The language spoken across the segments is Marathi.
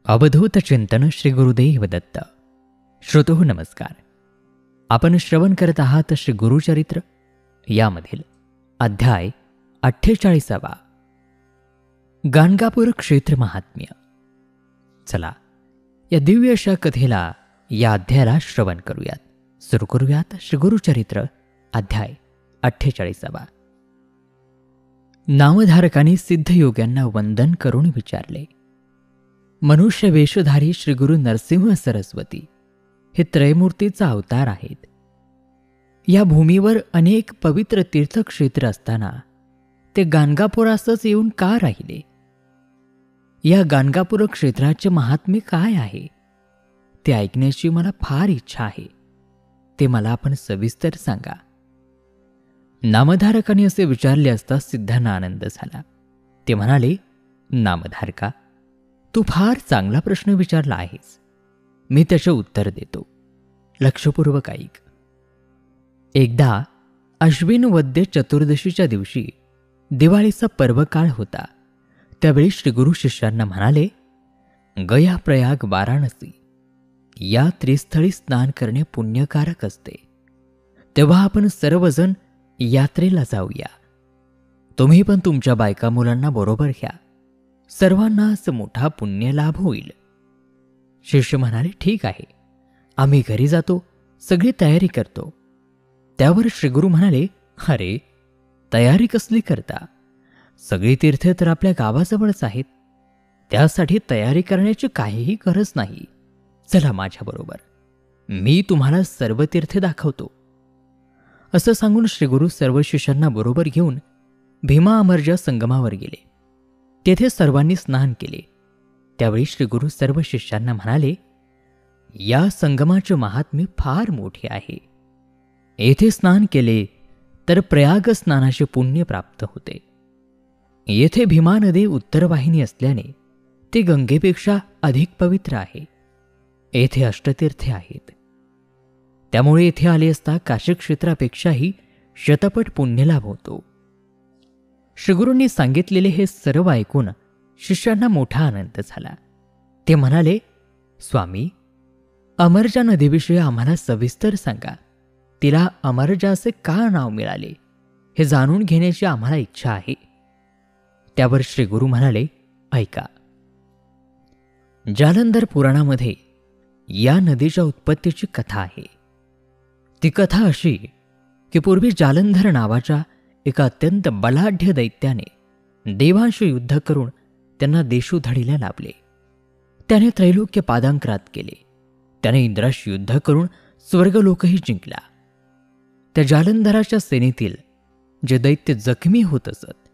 अवधूत चिंतन श्री गुरुदेव दत्त. श्रोतो नमस्कार. आपण श्रवण करत आहात श्री गुरुचरित्र यामधील अध्याय 48. गाणगापूर क्षेत्र महात्म्य. चला या दिव्य अशा कथेला, या अध्यायाला श्रवण करूयात. सुरू करूयात श्री गुरुचरित्र अध्याय 48. नामधारकांनी सिद्धयोग्यांना वंदन करून विचारले, मनुष्य वेशधारी श्री गुरु नरसिंह सरस्वती हे त्रयमूर्तीचा अवतार आहेत. या भूमीवर अनेक पवित्र तीर्थक्षेत्र असताना ते गाणगापुरासच येऊन का राहिले? या गाणगापूर क्षेत्राचे महात्म्य काय आहे ते ऐकण्याची मला फार इच्छा आहे. ते मला आपण सविस्तर सांगा. नामधारकांनी असे विचारले असता सिद्धांना आनंद झाला. ते म्हणाले, नामधारका, तू फार चांगला प्रश्न विचारला आहेस. मी त्याचे उत्तर देतो. लक्षपूर्वक ऐक. एकदा अश्विन वद्य चतुर्दशीच्या दिवशी दिवाळीचा पर्वकाळ होता. त्यावेळी श्रीगुरु शिष्यांना म्हणाले, गया, प्रयाग, वाराणसी या त्रिस्थळी स्नान करणे पुण्यकारक असते. तेव्हा आपण सर्वजण यात्रेला जाऊया. तुम्ही पण तुमच्या बायका मुलांना बरोबर घ्या. सर्वांनाच मोठा पुण्यलाभ होईल. शिष्य म्हणाले, ठीक आहे, आम्ही घरी जातो, सगळी तयारी करतो. त्यावर श्रीगुरु म्हणाले, अरे, तयारी कसली करता? सगळी तीर्थे तर आपल्या गावाजवळच आहेत. त्यासाठी तयारी करण्याची काहीही गरज नाही. चला माझ्याबरोबर, मी तुम्हाला सर्व तीर्थे दाखवतो. असं सांगून श्रीगुरु सर्व शिष्यांना बरोबर घेऊन भीमा अमरजा संगमावर गेले. तेथे सर्वांनी स्नान केले. त्यावेळी श्रीगुरु सर्व शिष्यांना म्हणाले, या संगमाचे महात्म्य फार मोठे आहे. येथे स्नान केले तर प्रयाग स्नानाचे पुण्य प्राप्त होते. येथे भीमा नदी उत्तरवाहिनी असल्याने ते गंगेपेक्षा अधिक पवित्र आहे. येथे अष्टतीर्थे आहेत. त्यामुळे येथे आले असता काशी क्षेत्रापेक्षाही शतपट पुण्यलाभ होतो. श्रीगुरूंनी सांगितलेले हे सर्व ऐकून शिष्यांना मोठा आनंद झाला. ते म्हणाले, स्वामी, अमरजा नदीविषयी आम्हाला सविस्तर सांगा. तिला अमरजा असे का नाव मिळाले हे जाणून घेण्याची आम्हाला इच्छा आहे. त्यावर श्रीगुरु म्हणाले, ऐका. जालंधर पुराणामध्ये या नदीच्या उत्पत्तीची कथा आहे. ती कथा अशी की पूर्वी जालंधर नावाच्या एका अत्यंत बलाढ्य दैत्याने देवांशी युद्ध करून त्यांना देशोधडीला लाभले. त्याने त्रैलोक्य पादांक्रात केले. त्याने इंद्राशी युद्ध करून स्वर्गलोकही जिंकला. त्या जालंधराच्या सेनेतील जे दैत्य जखमी होत असत,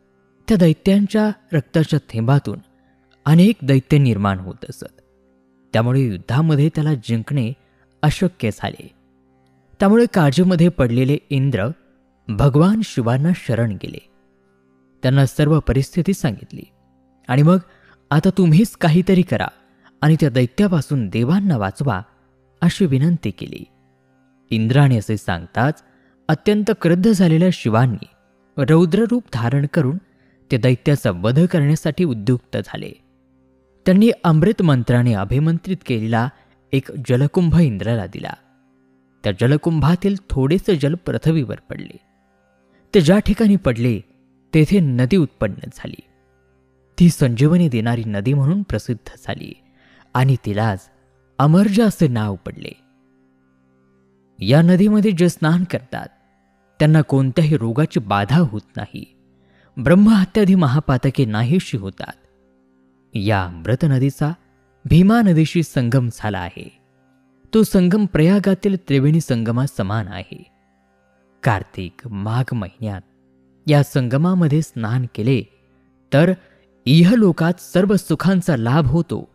त्या दैत्यांच्या रक्ताच्या थेंबातून अनेक दैत्य निर्माण होत असत. त्यामुळे युद्धामध्ये त्याला जिंकणे अशक्य झाले. त्यामुळे काळजीमध्ये पडलेले इंद्र भगवान शिवांना शरण गेले. त्यांना सर्व परिस्थिती सांगितली आणि मग आता तुम्हीच काहीतरी करा आणि त्या दैत्यापासून देवांना वाचवा अशी विनंती केली. इंद्राने असे सांगताच अत्यंत क्रुद्ध झालेल्या शिवांनी रौद्ररूप धारण करून ते दैत्याचा वध करण्यासाठी उद्युक्त झाले. त्यांनी अमृत मंत्राने अभिमंत्रित केलेला एक जलकुंभ इंद्राला दिला. त्या जलकुंभातील थोडेसे जल पृथ्वीवर पडले. ते ज्या ठिकाणी पडले तेथे नदी उत्पन्न झाली. ती संजीवनी देणारी नदी म्हणून प्रसिद्ध झाली आणि तिलाच अमरजा असे नाव पडले. या नदीमध्ये जे स्नान करतात त्यांना कोणत्याही रोगाची बाधा होत नाही. ब्रह्महत्यादी महापातके नाहीशी होतात. या अमृत नदीचा भीमा नदीशी संगम झाला आहे. तो संगम प्रयागातील त्रिवेणी संगमा समान आहे. कार्तिक माघ महिन्यात या संगमामध्ये स्नान केले तर इहलोकात सर्व सुखांचा लाभ होतो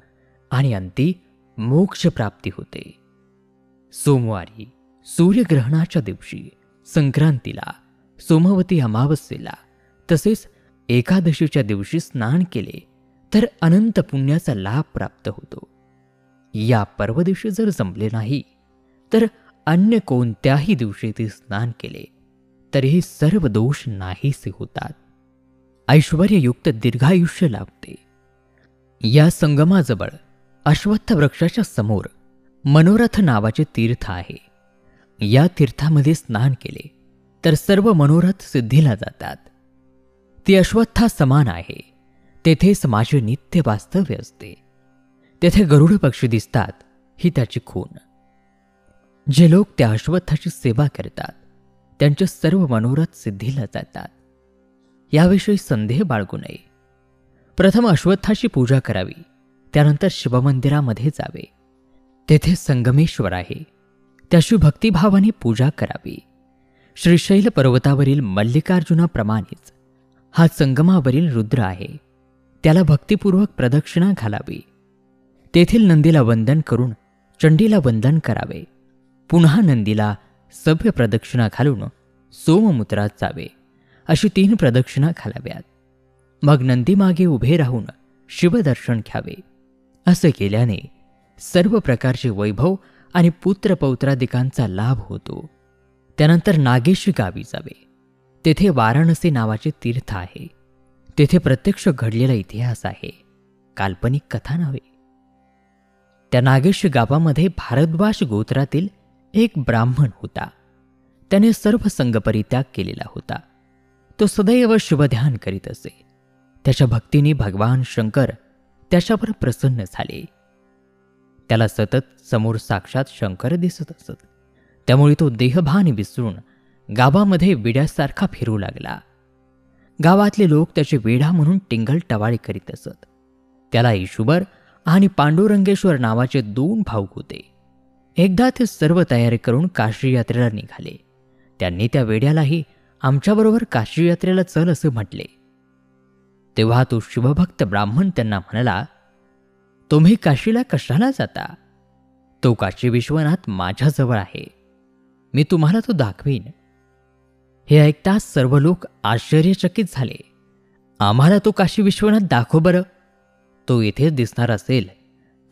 आणि अंती मोक्ष प्राप्ती होते. सोमवारी सूर्यग्रहणाच्या दिवशी, संक्रांतीला, सोमवती अमावस्येला तसेच एकादशीच्या दिवशी स्नान केले तर अनंत पुण्याचा लाभ प्राप्त होतो. या पर्वदिवशी जर जमले नाही तर अन्य कोणत्याही दिवशी ते स्नान केले तरीही सर्व दोष नाहीसे होतात. ऐश्वर्ययुक्त दीर्घायुष्य लाभते. या संगमाजवळ अश्वत्थ वृक्षाच्या समोर मनोरथ नावाचे तीर्थ आहे. या तीर्थामध्ये स्नान केले तर सर्व मनोरथ सिद्धीला जातात. ती अश्वत्था समान आहे. तेथेच माझे नित्य वास्तव्य असते. तेथे गरुड पक्षी दिसतात ही त्याची खूण. जे लोक त्या अश्वत्थाची सेवा करतात त्यांचे सर्व मनोरथ सिद्धीला जातात. याविषयी संदेह बाळगू नये. प्रथम अश्वत्थाची पूजा करावी, त्यानंतर शिवमंदिरामध्ये जावे. तेथे संगमेश्वर आहे, त्याची भक्तिभावाने पूजा करावी. श्रीशैल पर्वतावरील मल्लिकार्जुनाप्रमाणेच हा संगमावरील रुद्र आहे, त्याला भक्तिपूर्वक प्रदक्षिणा घालावी. तेथील नंदीला वंदन करून चंडीला वंदन करावे. पुन्हा नंदीला सभ्य प्रदक्षिणा घालून सोममुद्रात जावे. अशी 3 प्रदक्षिणा घालाव्यात. मग नंदीमागे उभे राहून शिवदर्शन घ्यावे. असे केल्याने सर्व प्रकारचे वैभव आणि पुत्रपौत्रादिकांचा लाभ होतो. त्यानंतर नागेशी गावी जावे. तेथे वाराणसी नावाचे तीर्थ आहे. तेथे प्रत्यक्ष घडलेला इतिहास आहे, काल्पनिक कथा नव्हे. त्या नागेश गावामध्ये भारद्वाज गोत्रातील एक ब्राह्मण होता. त्याने सर्व संगपरित्याग केलेला होता. तो सदैव शिवध्यान करीत असे. त्याच्या भक्तीने भगवान शंकर त्याच्यावर प्रसन्न झाले. त्याला सतत समोर साक्षात शंकर दिसत असत. त्यामुळे तो देहभान विसरून गावामध्ये वेड्यासारखा फिरू लागला. गावातले लोक त्याचे वेढा म्हणून टिंगल टवाळी करीत असत. त्याला ईशुबर आणि पांडुरंगेश्वर नावाचे 2 भाऊ होते. एकदा ते सर्व तयारी करून काशी यात्रेला निघाले. त्यांनी त्या वेड्यालाही आमच्याबरोबर काशी यात्रेला चल असे म्हटले. तेव्हा तो शिवभक्त ब्राह्मण त्यांना म्हणाला, तुम्ही काशीला कशाला जाता? तो काशी विश्वनाथ माझ्याजवळ आहे, मी तुम्हाला तो दाखवीन. हे ऐकताच सर्व लोक आश्चर्यचकित झाले. आम्हाला तो काशी विश्वनाथ दाखव बरं. तो येथेच दिसणार असेल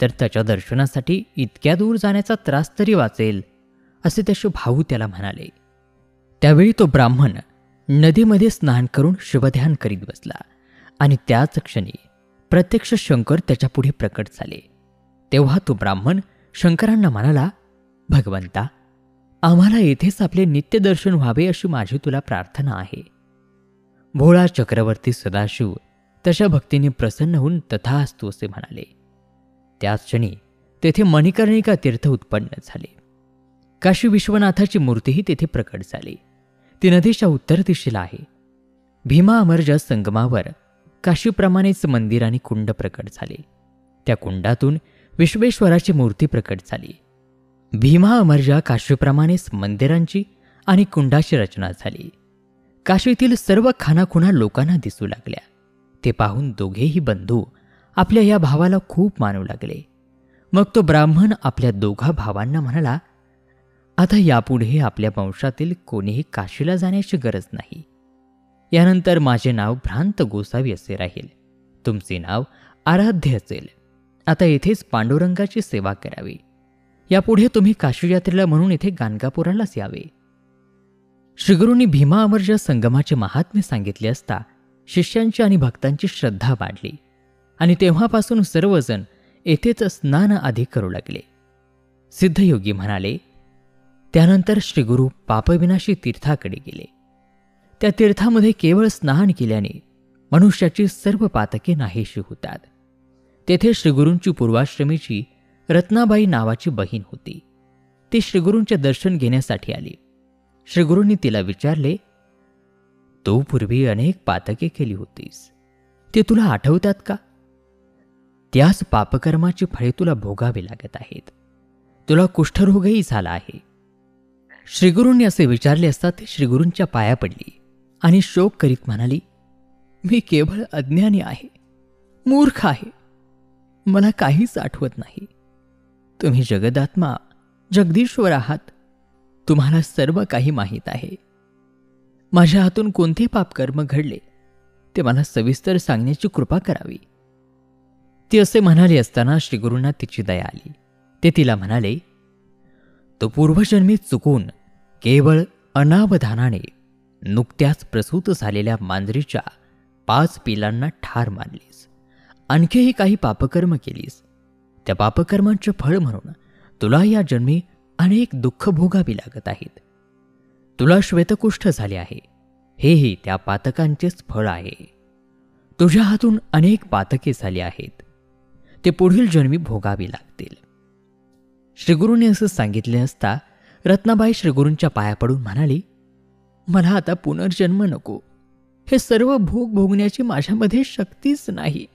तर त्याच्या दर्शनासाठी इतक्या दूर जाण्याचा त्रास तरी वाचेल, असे त्याचे भाऊ त्याला म्हणाले. त्यावेळी तो ब्राह्मण नदीमध्ये स्नान करून शिवध्यान करीत बसला आणि त्याच क्षणी प्रत्यक्ष शंकर त्याच्यापुढे प्रकट झाले. तेव्हा तो ब्राह्मण शंकरांना म्हणाला, भगवंता, आम्हाला येथेच आपले नित्यदर्शन व्हावे अशी माझी तुला प्रार्थना आहे. भोळा चक्रवर्ती सदाशिव त्याच्या भक्तीने प्रसन्न होऊन तथास्तु असे म्हणाले. त्याच क्षणी तेथे मणिकर्णिका तीर्थ उत्पन्न झाले. काशी विश्वनाथाची मूर्तीही तेथे प्रकट झाली. ती नदीच्या उत्तर दिशेला आहे. भीमा अमरजा संगमावर काशीप्रमाणेच मंदिर आणि कुंड प्रकट झाले. त्या कुंडातून विश्वेश्वराची मूर्ती प्रकट झाली. भीमा अमरजा काशीप्रमाणेच मंदिरांची आणि कुंडाची रचना झाली. काशीतील सर्व खानाखुणा लोकांना दिसू लागल्या. ते पाहून दोघेही बंधू आपल्या या भावाला खूप मानू लागले. मग तो ब्राह्मण आपल्या दोघा भावांना म्हणाला, आता यापुढे आपल्या वंशातील कोणीही काशीला जाण्याची गरज नाही. यानंतर माझे नाव भ्रांत गोसावी असे राहील. तुमचे नाव आराध्य असेल. आता येथेच पांडुरंगाची सेवा करावी. यापुढे तुम्ही काशी यात्रेला म्हणून येथे गाणगापुरालाच यावे. श्रीगुरूंनी भीमा अमरजा संगमाचे महात्म्य सांगितले असता शिष्यांची आणि भक्तांची श्रद्धा वाढली आणि तेव्हापासून सर्वजण येथेच स्नान आदी करू लागले. सिद्धयोगी म्हणाले, त्यानंतर श्रीगुरू पापविनाशी तीर्थाकडे गेले. त्या तीर्थामध्ये केवळ स्नान केल्याने मनुष्याची सर्व पातके नाहीशी होतात. तेथे श्रीगुरूंची पूर्वाश्रमीची रत्नाबाई नावाची बहीण होती. ती श्रीगुरूंचे दर्शन घेण्यासाठी आली. श्रीगुरूंनी तिला विचारले, तू पूर्वी अनेक पातके केली होतीस, ते तुला आठवतात का? त्याच पापकर्माची फळे तुला भोगावी लागत आहेत. तुला कुष्ठरोगही झाला आहे. श्रीगुरूंनी असे विचारले असता ती श्रीगुरूंच्या पाया पडली आणि शोक करीत म्हणाली, मी केवळ अज्ञानी आहे, मूर्ख आहे. मला काहीच आठवत नाही. तुम्ही जगदात्मा जगदीश्वर आहात. तुम्हाला सर्व काही माहीत आहे. माझ्या हातून कोणते पापकर्म घडले ते मला सविस्तर सांगण्याची कृपा करावी. ती असे म्हणाली असताना श्रीगुरूंना तिची दया आली. ते तिला म्हणाले, तो पूर्वजन्मी चुकून केवळ अनावधानाने नुकत्याच प्रसूत झालेल्या मांजरीच्या 5 पिलांना ठार मारलीस. आणखीही काही पापकर्म केलीस. त्या पापकर्मांचे फळ म्हणून तुला या जन्मी अनेक दुःख भोगावी लागत आहेत. तुला श्वेतकुष्ठ झाले आहे, हेही त्या पातकांचेच फळ आहे. तुझ्या हातून अनेक पातके झाली आहेत, ते पुढील जन्मी भोगावी लागतील. श्रीगुरूंनी असं सांगितले असता रत्नाबाई श्रीगुरूंच्या पाया पडून म्हणाली, मला आता पुनर्जन्म नको. हे सर्व भोग भोगण्याची माझ्यामध्ये शक्तीच नाही,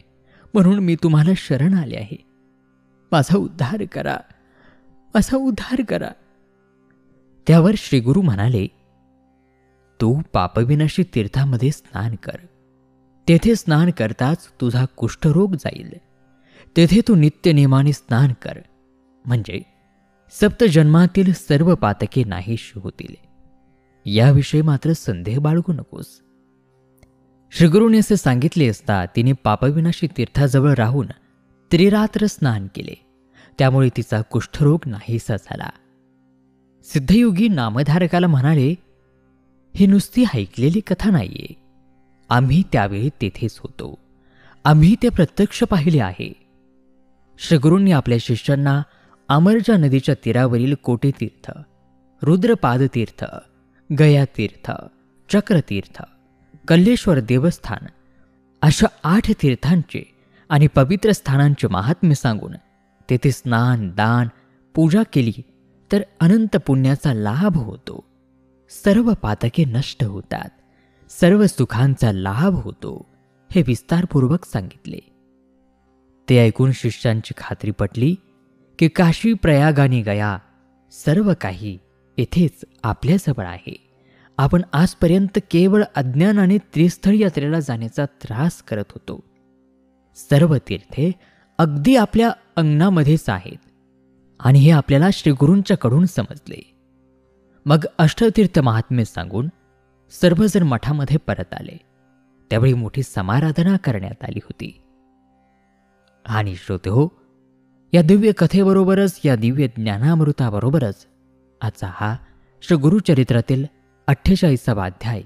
म्हणून मी तुम्हाला शरण आले आहे. माझा उद्धार करा, माझा उद्धार करा. त्यावर श्रीगुरू म्हणाले, तू पापविनाशी तीर्थामध्ये स्नान कर. तेथे स्नान करताच तुझा कुष्ठरोग जाईल. तेथे तू नित्यनेमाने स्नान कर, म्हणजे सप्तजन्मातील सर्व पातके नाहीशी होतील. याविषयी मात्र संदेह बाळगू नकोस. श्रीगुरूने असे सांगितले असता तिने पापविनाशी तीर्थाजवळ राहून त्रिरात्र स्नान केले. त्यामुळे तिचा कुष्ठरोग नाहीसा झाला. सिद्धयोगी नामधारकाला म्हणाले, ही नुसती ऐकलेली कथा नाहीये. आम्ही त्यावेळी तेथेच होतो. आम्ही ते प्रत्यक्ष पाहिले आहे. श्रीगुरूंनी आपल्या शिष्यांना अमरजा नदीच्या तीरावरील कोटीतीर्थ, रुद्रपादतीर्थ, गयातीर्थ, चक्रतीर्थ, कल्लेश्वर देवस्थान अशा 8 तीर्थांचे आणि पवित्र स्थानांचे महात्म्य सांगून तेथे स्नान, दान, पूजा केली तर अनंत पुण्याचा लाभ होतो. सर्व पातके नष्ट होतात, सर्व सुखांचा लाभ होतो, हे विस्तारपूर्वक सांगितले. ते ऐकून शिष्यांची खात्री पटली की काशी, प्रयाग आणि गया सर्व काही येथेच आपल्याजवळ आहे. आपण आजपर्यंत केवळ अज्ञानाने त्रिस्थळ यात्रेला जाण्याचा त्रास करत होतो. सर्व तीर्थे अगदी आपल्या अंगणामध्येच आहेत आणि हे आपल्याला श्रीगुरूंच्याकडून समजले. मग अष्टतीर्थ महात्म्य सांगून सर्वजण मठामध्ये परत आले. त्यावेळी मोठी समाराधना करण्यात आली होती. आणि श्रोतेहो, या दिव्य कथेबरोबरच, या दिव्य ज्ञानामृताबरोबरच आजचा हा श्री गुरुचरित्रातील 48वा अध्याय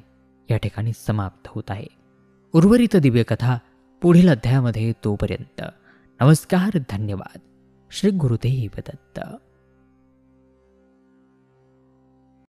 या ठिकाणी समाप्त होत आहे. उर्वरित दिव्य कथा पुढील अध्यायामध्ये. तोपर्यंत नमस्कार, धन्यवाद. श्री गुरुदेव दत्त.